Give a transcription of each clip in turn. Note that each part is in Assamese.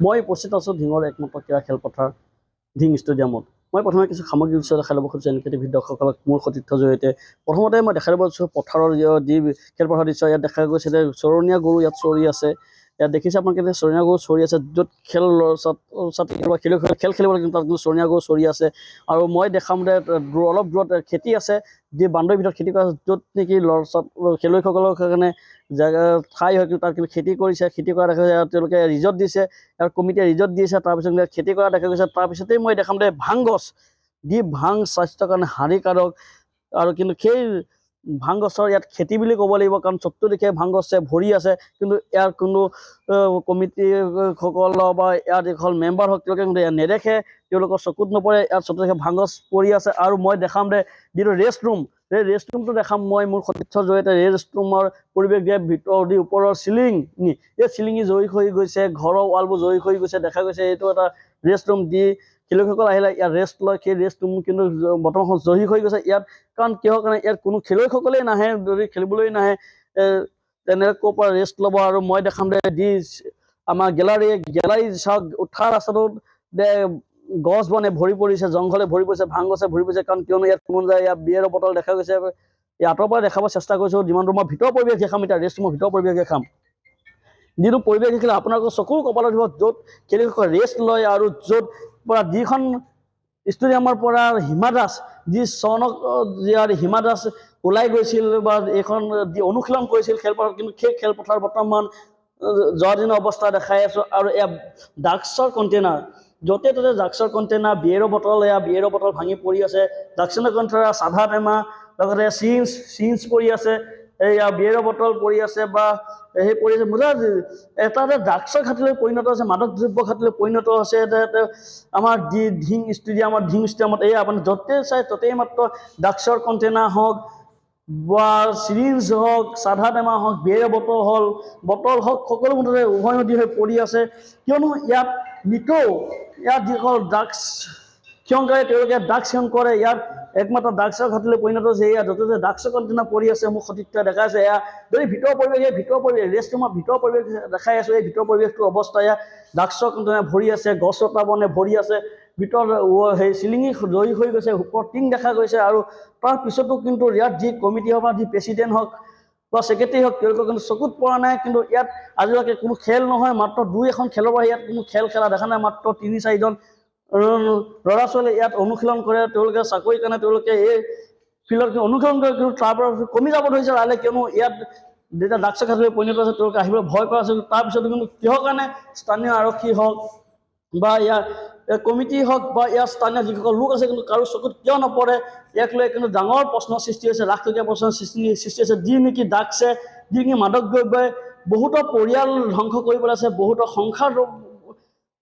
মই উপস্থিত আছোঁ ঢিঙৰ একমাত্ৰ ক্ৰীড়া খেলপথাৰ ঢিং ষ্টেডিয়ামত। মই প্ৰথমে কিছু সামগ্ৰিক দৃশ্য দেখাই ল'ব খুজিছোঁ এনকেটিভি দৰ্শকসকলক মোৰ সতীৰ্থৰ জৰিয়তে। প্ৰথমতে মই দেখাই ল'ব খুজিছোঁ পথাৰৰ যি খেলপথাৰৰ দৃশ্য ইয়াত দেখা গৈছে যে চৰণীয়া গৰু ইয়াত চৰি আছে। ইয়াত দেখিছে আপোনালোকে যে চৰণীয়া গৰু চৰি আছে, য'ত খেল খেলিব লাগে তাত কিন্তু চৰণীয়া গৰু চৰি আছে। আৰু মই দেখাম যে অলপ দূৰত খেতি আছে, যি বান্দৰৰ ভিতৰত খেতি কৰা য'ত নেকি খেলুৱৈসকলৰ কাৰণে জেগা ঠাই হয়, কিন্তু তাত কিন্তু খেতি কৰিছে, খেতি কৰা দেখা যায়। তেওঁলোকে ৰিজৰ্ট দিছে, ইয়াৰ কমিটিয়ে ৰিজৰ্ট দিছে, তাৰপিছত খেতি কৰা দেখা গৈছে। তাৰপিছতেই মই দেখাম যে ভাং গছ, যি ভাং স্বাস্থ্যৰ কাৰণে হানিকাৰক, আৰু কিন্তু সেই ভাং গছৰ ইয়াত খেতি বুলি ক'ব লাগিব, কাৰণ চতুৰ্দিশে ভাং গছে ভৰি আছে, কিন্তু ইয়াৰ কোনো কমিটিসকল বা ইয়াত এখন মেম্বাৰ হওক তেওঁলোকে কিন্তু ইয়াত নেদেখে, তেওঁলোকৰ চকুত নপৰে। ইয়াত চতুৰ্দিশে ভাং গছ পৰি আছে। আৰু মই দেখাম যে যিটো ৰেষ্ট ৰুম, সেই ৰেষ্ট ৰুমটো দেখাম মই মোৰ সতীৰ্থৰ জৰিয়তে। ৰেষ্ট ৰুমৰ পৰিৱেশ দিয়া ভিতৰৰ দি ওপৰৰ চিলিং, এই চিলিঙি জয়ী হৈ গৈছে, ঘৰৰ ৱালবোৰ জয়ী হৈ গৈছে, দেখা গৈছে এইটো এটা ৰেষ্ট ৰুম। দি খেলুৱৈসকল আহিলে ইয়াত ৰেষ্ট লয়, সেই ৰেষ্ট ৰুম কিন্তু বৰ্তমান জয়ী হৈ গৈছে ইয়াত। কাৰণ কিহৰ কাৰণে ইয়াত কোনো খেলুৱৈসকলেই নাহে, যদি খেলিবলৈ নাহে তেনে ক'ৰ পৰা ৰেষ্ট ল'ব। আৰু মই দেখাম যে আমাৰ গেলাৰী চাওক, উঠা ৰাস্তাটোত গছ বনে ভৰি পৰিছে, জংঘলে ভৰি পৰিছে, ভাং গছে ভৰি পৰিছে। কাৰণ কিয়নো ইয়াত কোনো যায়, ইয়াত বিয়েৰৰ বটল দেখা গৈছে। আঁতৰ পৰা দেখাব চেষ্টা কৰিছোঁ, যিমান দূৰ মই ভিতৰৰ পৰিৱেশ দেখাম, এতিয়া ৰেষ্ট ৰুমৰ ভিতৰৰ পৰিৱেশ দেখাম। যিটো পৰিৱেশ দেখিলে আপোনালোকৰ চকুৰ কপালত দিব, য'ত খেলুৱৈসকলে ৰেষ্ট লয়, আৰু য'ত পৰা যিখন ষ্টেডিয়ামৰ পৰা হিমা দাস, যি চনক হিমা দাস ওলাই গৈছিল বা এইখন যি অনুশীলন কৰিছিল খেলপথাৰত, কিন্তু সেই খেলপথাৰ বৰ্তমান জৰাজীৰ্ণ অৱস্থা দেখাই আছোঁ। আৰু এয়া ড্ৰাগছৰ কণ্টেইনাৰ, য'তে ত'তে ড্ৰাগছৰ কণ্টেইনাৰ, বিয়েৰৰ বটল, এয়া বিয়েৰৰ বটল ভাঙি পৰি আছে, ড্ৰাগছৰ কণ্টেইনাৰ, চাধা টেমা, লগতে চিঞ্জ পৰি আছে, এয়া বিয়েৰৰ বটল পৰি আছে, বা সেই পৰি আছে। মুঠতে এটা ড্ৰাগছৰ ঘাটিলৈ পৰিণত হৈছে, মাদক দ্ৰব্য ঘাটিলৈ পৰিণত হৈছে আমাৰ ঢিং ষ্টেডিয়ামত। এই আপুনি য'তেই চাই ত'তেই মাত্ৰ ড্ৰাগছৰ কণ্টেইনাৰ হওক বা চিৰিঞ্জ হওক, চাধা টেমা হওক, বিয়েৰৰ বটল হওক, সকলো মুঠতে উভৈনদী হৈ পৰি আছে। কিয়নো ইয়াত নিতৌ ইয়াত যিসকল ড্ৰাগছ সেৱনকাৰী, তেওঁলোকে ড্ৰাগছ সেৱন কৰে। ইয়াত একমাত্ৰ ড্ৰাগছৰ ঘাটিলৈ পৰিণত হৈছে। এয়া য'তে ত'তে ড্ৰাগছৰ কণ্টেইনাৰ পৰি আছে, মোক সতীৰ্থই দেখাইছে। এয়া যদি ভিতৰৰ পৰিৱেশ, এই ভিতৰৰ পৰিৱেশ ৰেষ্ট ৰুমৰ ভিতৰৰ পৰিৱেশ দেখাই আছোঁ। এই ভিতৰৰ পৰিৱেশটোৰ অৱস্থা এয়া ড্ৰাগছৰ কণ্টেইনাৰ ভৰি আছে, গছ লতা বনে ভৰি আছে, ভিতৰত সেই চিলিঙি জয়ী হৈ গৈছে, ওপৰত টিং দেখা গৈছে। আৰু তাৰ পিছতো কিন্তু ইয়াত যি কমিটি হওক বা যি প্ৰেচিডেণ্ট হওক বা ছেক্ৰেটাৰী হওক, তেওঁলোকৰ কিন্তু চকুত পৰা নাই। কিন্তু ইয়াত আজিলৈকে কোনো খেল নহয়, মাত্ৰ 2-1 খেলৰ পৰা ইয়াত কোনো খেল খেলা দেখা নাই। মাত্ৰ 3-4জন ল'ৰা ছোৱালীয়ে ইয়াত অনুশীলন কৰে, তেওঁলোকে চাকৰিৰ কাৰণে তেওঁলোকে এই ফিল্ডত অনুশীলন কৰে, কিন্তু তাৰ পৰা কমি যাব ধৰিছে লাহে, কিয়নো ইয়াত যেতিয়া ড্ৰাগছৰ ঘাটিলৈ পৰিণত হৈছে, তেওঁলোকে আহিবলৈ ভয় কৰা হৈছে। তাৰপিছতো কিন্তু কিহৰ কাৰণে স্থানীয় আৰক্ষী হওক বা ইয়াৰ কমিটি হওক বা ইয়াৰ স্থানীয় যিসকল লোক আছে, কিন্তু কাৰো চকুত কিয় নপৰে, ইয়াক লৈ কিন্তু ডাঙৰ প্ৰশ্নৰ সৃষ্টি হৈছে, লাখটকীয়া প্ৰশ্নৰ সৃষ্টি হৈছে। যি নেকি ড্ৰাগছে, যি নেকি মাদক দ্ৰব্যই বহুতৰ পৰিয়াল ধ্বংস কৰি পেলাইছে, বহুতৰ সংসাৰ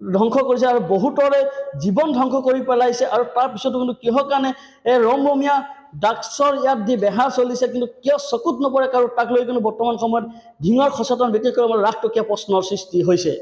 ধ্বংস কৰিছে, আৰু বহুতৰে জীৱন ধ্বংস কৰি পেলাইছে। আৰু তাৰপিছতো কিন্তু কিহৰ কাৰণে এই ৰমৰমীয়া ড্ৰাগছৰ ইয়াত যি বেহা চলিছে, কিন্তু কিয় চকুত নপৰে কাৰো, তাক লৈ কিন্তু বৰ্তমান সময়ত ঢিঙৰ সচেতন বিশেষকৈ লাখটকীয়া প্ৰশ্নৰ সৃষ্টি হৈছে।